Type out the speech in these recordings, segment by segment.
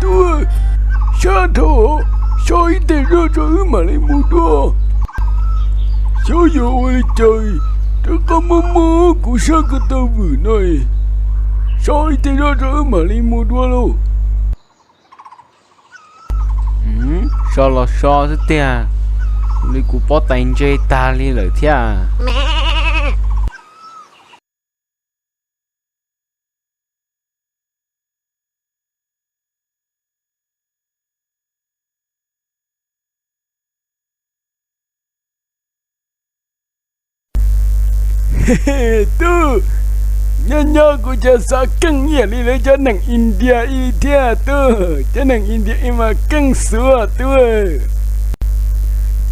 Tua, sa thổ, sao ít tiền ra rồi mà lại mua đua? Sao giờ ơi trời, tôi có mơ của sao cái tao vừa này, sao ít tiền ra rồi mà lại mua đua luôn? Sao là sao thế tia? Đi cụ bỏ tay chơi ta đi lợi thia. Tu, nhà của cha sa căng nhẹ đi lấy cho nàng India y thia tu, cho nàng India em mà căng sữa tu.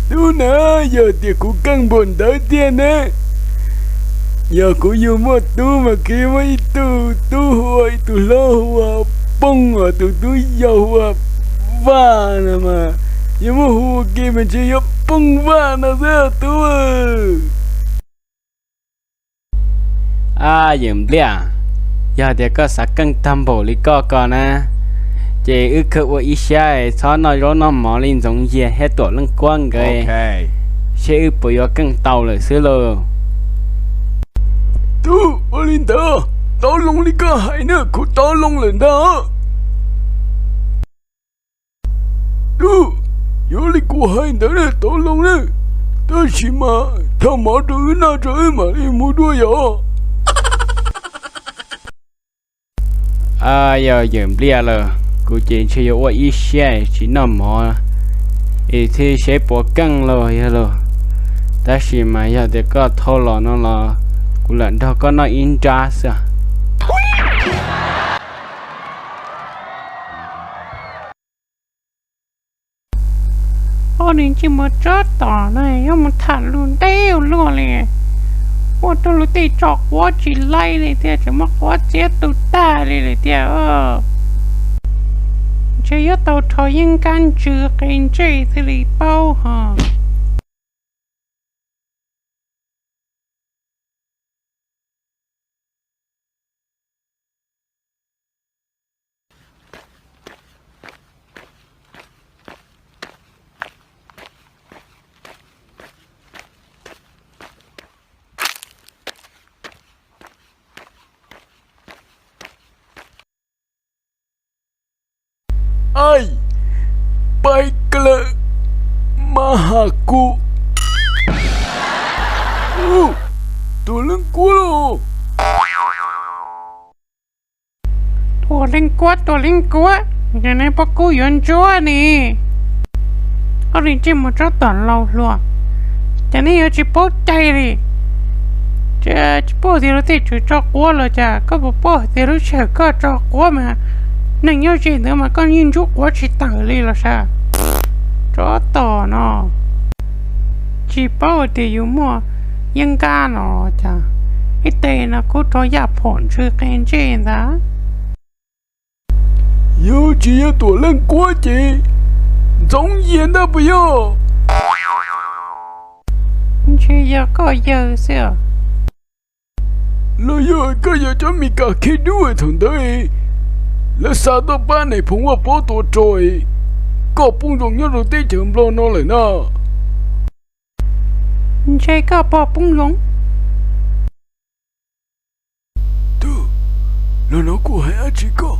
Tu nè, giờ thì cũng căng bồn tới tiền nè. Giờ cũng yêu mua tu mà kia mấy tu hồi tu lo hoa bông à tu dầu hoa va nè mà. Giờ mua hoa kia mình chỉ yêu bông va nè sao tu. Dùm bia. Giờ thì có sạc cân tâm bổ lý có nè. Chị ước khởi của ý xe cho nó rô nó mỏ lên giống gì hết tổ lưng quăng kìa. Ok. Sẽ ước bởi do cân tàu lợi xứ lô. Tu, Olinda, tao lông lý cơ hải nữa, của tao lông lên đó. Tu, vô lý của hải nữa nè, tao lông nè. Tao chỉ mà, thằng mở trừ na trời mà đi mua đua vậy. Giờ dùm bia lờ. Cô chị chỉ có ý xe chỉ nằm mỏ. Ý thì sẽ bỏ cân lô vậy lô. Ta chỉ mà giờ thì có thô lò nó là cô lần đó có nó in ra sao. Nên chỉ mà chết tỏ này, mà thẳng luôn đeo luôn nè. Ôi tôi lúc tí chọc quá chỉ lay này thế, chỉ mắc quá chết tụi ta đi này thế. Chỉ có tàu thoi những căn chứa kênh chơi thì đi bao hả. Ai, baiklah, mahaku. Tolong ku lo. Tua linh quá. Giờ này bác cô yon chúa nè. Ở đây chỉ một chút tận lâu luôn. Giờ này ở chỉ bố chạy đi. Chỉ bố thì nó thì chú cho quá rồi chả. Có bố thì nó chờ có cho quá mà. Nên nhớ gì nữa mà con nhìn chút quá chỉ tự đi là sao? Chó tỏ nó. Chỉ bảo thì dùng mua dân ca nó chả. Cái tên là cô cho giả phổn chứ khen trên đó. Yêu chỉ yêu tổ lên quá chị. Giống nhiên đó bây giờ. Chỉ giờ có giờ sao? Là giờ có giờ cho mình cả khi đuổi thằng đấy. Là sao đó ba này phụng vào bố tổ trôi. Có bung rộng nhớ rồi tí chậm lo nó lại nè. Chỉ có bỏ bung rộng. Tu, là nó của hai chị có.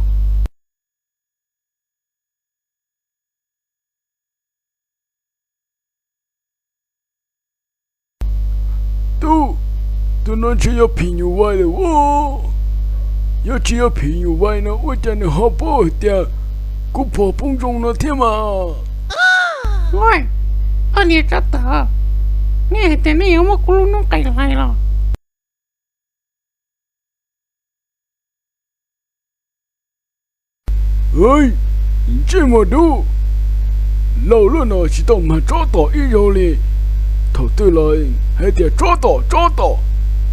Tu nó chỉ có phí nhiều vai rồi ô. Yo chỉ có phí nhiều vai nó, ôi cha nó hấp bố tiệt. Cũng bỏ bung rộng nó thế mà. Ngồi, anh đi cho tớ. Nghe tên này mà cô luôn nó cày lại rồi. Ơi, chỉ mà đủ. Lâu rồi nó chỉ tao mà cho tao ít rồi liền. Thầu tư lại, hay tiệt cho tao.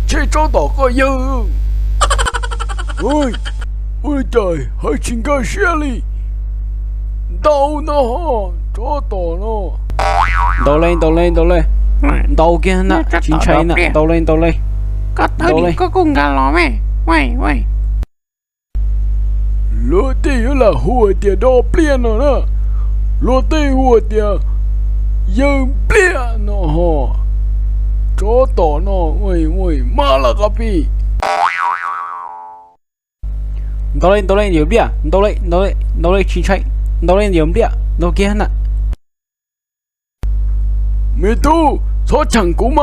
Chỉ cho tao có dư. Ôi trời, hãy chỉnh cái xe đi. tàu nó chó tàu nó Đầu lên đầu kia nè chín cháy nè đầu lên có thời điểm có cùng cả lò mẹ vậy lúa tê là hùa tiệt đo plien nó nè lúa tê hùa tiệt dương plien nó hò chó tàu nó ôi mà là cái gì đầu lên nhiều bia đầu lên chín cháy đầu lên nhiều bia đầu kia nè mẹ tu số chẳng cú mà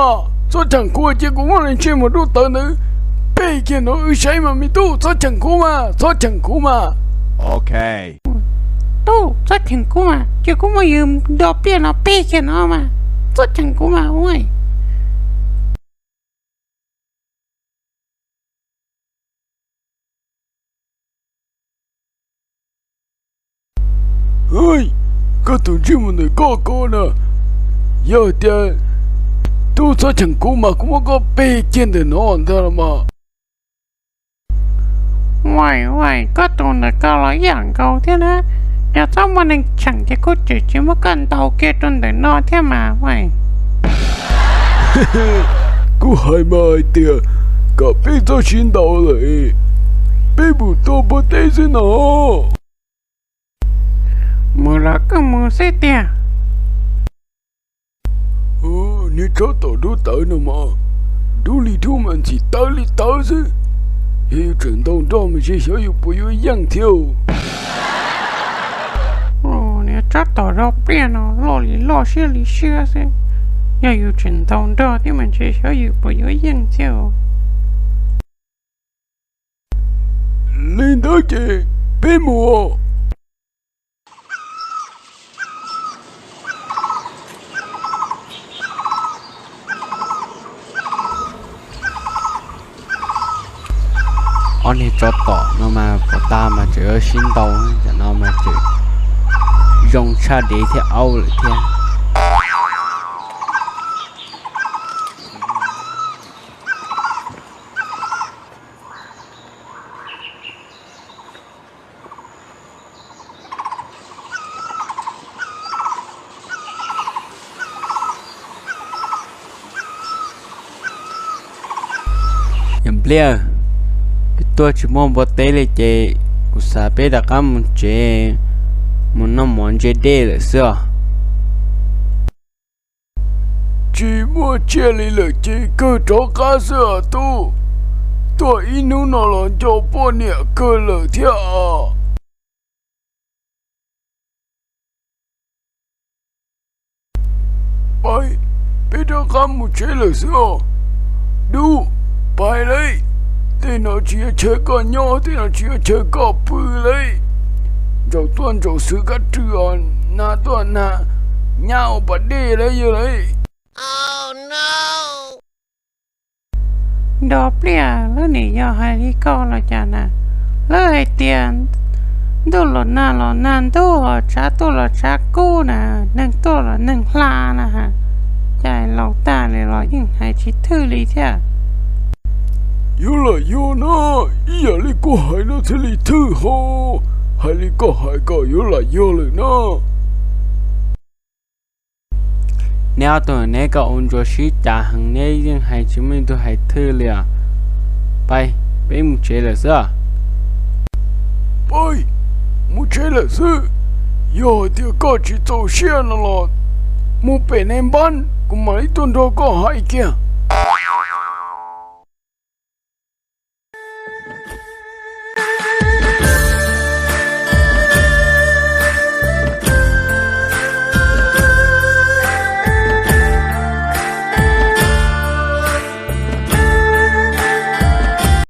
số chẳng cú chỉ cú mà lên trên một đôi tờ nữa bây giờ nó ư say mà mẹ tu số chẳng cú mà Okay. tu rất chẳng cú mà chỉ cú mà dùng đồ bia nó bê kia nó mà rất chẳng cú mà ôi ơi cái tụi chim này có nè giờ thì tu số chẳng cú mà cũng có bê trên để nó ăn thôi mà vậy có tụi này có nói dạng câu thế đó giờ sao mà nên chẳng thì có chỉ mới cần tàu kia trên để nó thế mà vậy cú hai mai tiệt cả bê cho xin đầu lại bê bù to bê tê thế nào mưa là cái mưa sẽ tiệt你找到都到了吗？都里头们是到里到是，也真当他们学校又不有样跳。你找到了变了，老些里些噻，要有真当的，你们学校又不有样跳。领导姐，别摸。anh này cho tỏ nó mà có ta mà chữa xin đầu cho nó mà chữa dùng cha để theo âu lại theo nhầm bia tôi chỉ muốn bớt tay lại chơi, cũng sao bây giờ các muốn chơi, muốn nó muốn chơi đây là sao? chỉ muốn chơi lại là chơi cơ cho cá sấu tu, tôi inu nó là cho bọn nhẹ cơ lợi theo. Bài, bây giờ các muốn chơi là sao? Đủ, bài lấy. Thì nó chỉ chơi có nhỏ thì nó chỉ chơi có bự lấy rồi tuần rồi sự các trường na tuần na nhau bật đi lấy như lấy Oh no đó bia lỡ này do hai đi con là chả nè lỡ hai tiền tôi là nan tôi là trả cô nè nâng tôi là nâng la nè hả chạy lòng ta này là những hai chỉ thư lý thế yêu là yêu nó giờ đi có hai nó thế li thư hồ hai đi có hai có yêu là yêu rồi nó nếu tôi này có ôn cho sĩ trả hàng này nhưng hai chúng mình tôi hai thư liền bay bây một chế là sao bay một chế là sao giờ thì có chỉ tàu xe nó là một bên em bán cũng mấy tuần đó có hai kia